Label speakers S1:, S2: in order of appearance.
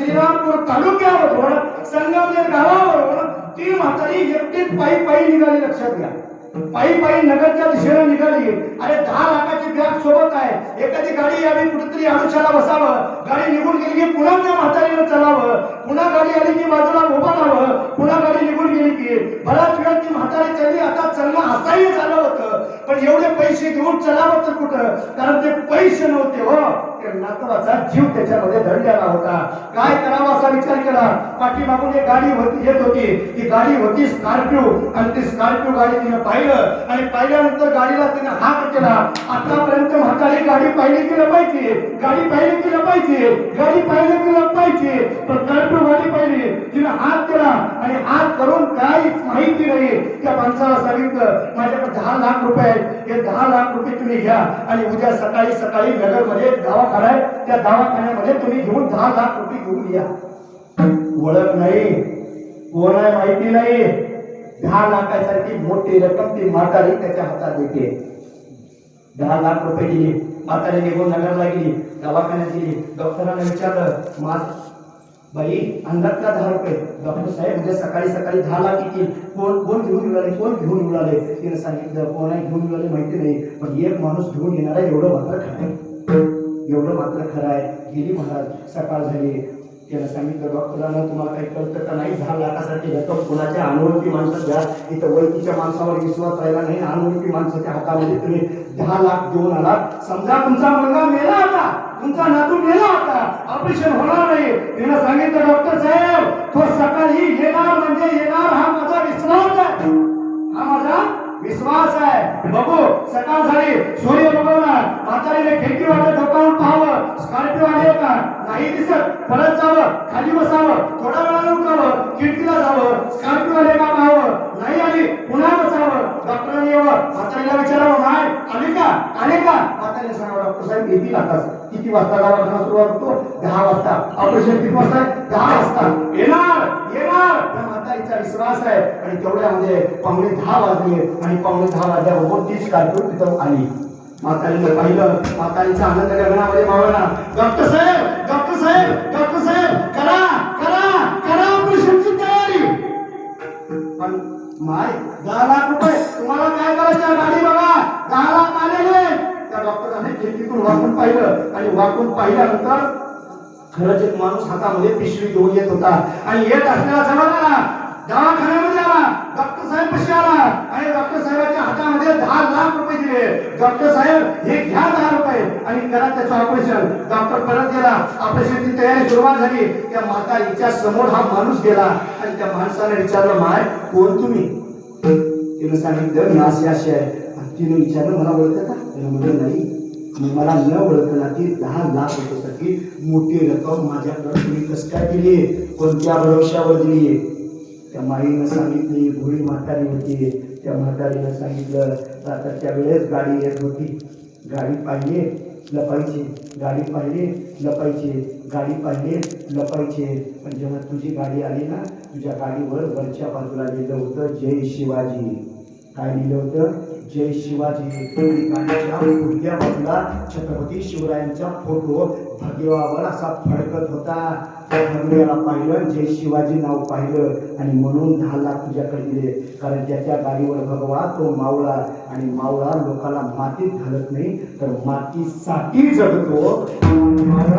S1: श्रीरामपूर तालुक्यावरून संगमनेर गावावरून ती म्हातारी एकटीच पायी पायी निघाली. लक्षात घ्या, पायी पायी नगरच्या दिशेने निघाली. अरे 10 लाखाची बॅग सोबत आहे. एखादी गाडी यावी, कुठेतरी आयुष्याला बसावं. गाडी निघून गेली की पुन्हा त्या म्हातारीनं चलावं. पुन्हा गाडी आली की बाजूला उभा राहावं. पुन्हा गाडी निघून गेली की बराच वेळ ती म्हातारी चली. आता चलणं असह्य झालं होतं, पण एवढे पैसे घेऊन चलावं तर कुठं, कारण ते पैसे नव्हते हो. नातवाचा जीव त्याच्यामध्ये दडलेला होता. काय करावा असा विचार केला. पाठीमागून एक गाडी येत होती. ती गाडी होती स्कॉर्पिओ, आणि ती स्कॉर्पिओ गाडी तिने पाहिलं आणि पाहिल्यानंतर गाडीला तिने हात केला. आतापर्यंत म्हातारी गाडी पाहिली की लपायची, गाडी पाहिली की लपायची, गाडी पाहिली की लपायची, पण स्कॉर्पिओ गाडी पाहिली, तिने हात केला आणि हात करून काहीच माहिती नाही. त्या माणसाला सांगितलं, माझ्याकडे 10 लाख रुपये आहेत, हे 10 लाख रुपये तुम्ही घ्या आणि उद्या सकाळी सकाळी नगरमध्ये दवाखाना आहे, त्या दवाखान्यामध्ये तुम्ही घेऊन 10 लाख रुपये घेऊन या. ओळख नाही, कोण आहे माहिती नाही. 10 लाखासाठी मोठी रक्कम ती म्हातारी त्याच्या हातात देते. 10 लाख रुपये दिली. म्हातारी निघून नगरला गेली, दवाखान्यात गेली. डॉक्टरांना विचारलं, माझ बाई अंदाज का 10 रुपये? डॉक्टर साहेब उद्या सकाळी सकाळी 10 लाख येतील. कोण कोण घेऊन येऊ कोण घेऊन येऊ लागले? तिने सांगितलं, कोण आहे घेऊन येऊ माहिती नाही, पण एक माणूस घेऊन येणार आहे एवढं मात्र खरं आहे, एवढं मात्र खरं आहे. गेली महाराज, सकाळ झाली. त्यानं सांगितलं, डॉक्टरांना तुम्हाला काही कळतं का नाही? 10 लाखासाठी रक्कम कुणाच्या अनोळखी माणसात द्या. इथं ओळखीच्या माणसावर विश्वास राहिला नाही. अनोळखी माणसाच्या हातामध्ये तुम्ही 10 लाख देऊन आलात. समजा तुमचा मुलगा मेला होता, तुमचा नातू मेला होता, ऑपरेशन होणार नाही. त्यानं सांगितलं, डॉक्टर साहेब तो सकाळी येणार म्हणजे येणार, हा माझा विश्वास आहे, हा माझा विश्वास आहे. बघू, सकाळ झाली, सूर्य बघवणार. म्हातारीने खिडकी वाटत डोकावून पाहावं, स्कॉर्पिओ आले का नाही दिसत. परत जावं, खाली बसावं, थोडा वेळानं उठावं, खिडकीला जावं, स्कॉर्पिओ आले का पाहावं, नाही आली पुन्हा बसावं. डॉक्टरांनी यावं, म्हातारीला विचारावं, माय आले का, आले का? म्हातारीने सांगावं, डॉक्टर साहेब येतील आताच. किती वाजता दवाखाना सुरुवात होतो? 10 वाजता. ऑपरेशन किती वाजता? 10 वाजता. येणार येणार, म्हातारीचा विश्वास आहे. आणि तेवढ्यामध्ये 9:45 वाजले आणि 9:45 वाजल्याबरोबर ती स्कॉर्पिओ तिथं आली. म्हातारीने पाहिलं, म्हातारीचा आनंद गगनामध्ये मावळला. डॉक्टर साहेब, डॉक्टर साहेब, डॉक्टर साहेब, करा करा करा ऑपरेशनची तयारी. पण माय 10 लाख रुपये तुम्हाला काय करायचं? गाडी बघा, 10 लाख आलेले. त्या डॉक्टरांनी खिडकीतून वाकून पाहिलं आणि वाकून पाहिल्यानंतर खरंच एक माणूस हातामध्ये पिशवी घेऊन येत होता आणि येत असलेला जवळ आला, दवाखान्यामध्ये आला. डॉक्टर साहेब कशी आला आणि डॉक्टर साहेबांच्या हातामध्ये 10 लाख रुपये दिले. डॉक्टर साहेब हे घ्या 10 रुपये आणि करा त्याचं ऑपरेशन. डॉक्टर परत गेला, ऑपरेशनची तयारी सुरुवात झाली. त्या म्हातारीच्या समोर हा माणूस गेला आणि त्या माणसाने विचारलं, माय कोण तुम्ही? तिने सांगितलं, मी असे असे आहे. तिने विचारलं, मला ओळखतं का? त्याला म्हणलं, नाही मला न ओळखला. ती 10 लाख रुपयासाठी मोठी रक्कम माझ्याकडे तुम्ही कसं काय दिली, कोणत्या भरोश्यावर दिली? त्या माईनं सांगितली, भोळी म्हातारी होती. त्या म्हातारीनं सांगितलं, आता त्यावेळेस गाडी येत होती, गाडी पाहिली लपायची, गाडी पाहिली लपायची, गाडी पाहिली लपायची. पण जेव्हा तुझी गाडी आली ना, तुझ्या गाडीवर वरच्या बाजूला लिहिलं होतं जय शिवाजी. काय लिहिलं होतं? जय शिवाजी. गाडीच्या पुढल्या बाजूला छत्रपती शिवरायांचा फोटो भगव्यावर असा फडकत होता. त्या भगव्याला पाहिलं, जय शिवाजी नाव पाहिलं आणि म्हणून 10 लाख तुझ्याकडे दिले. कारण त्याच्या गाडीवर भगवा तो मावळा आणि मावळा लोकांना मातीत घालत नाही तर मातीसाठी जगतो. म्हणून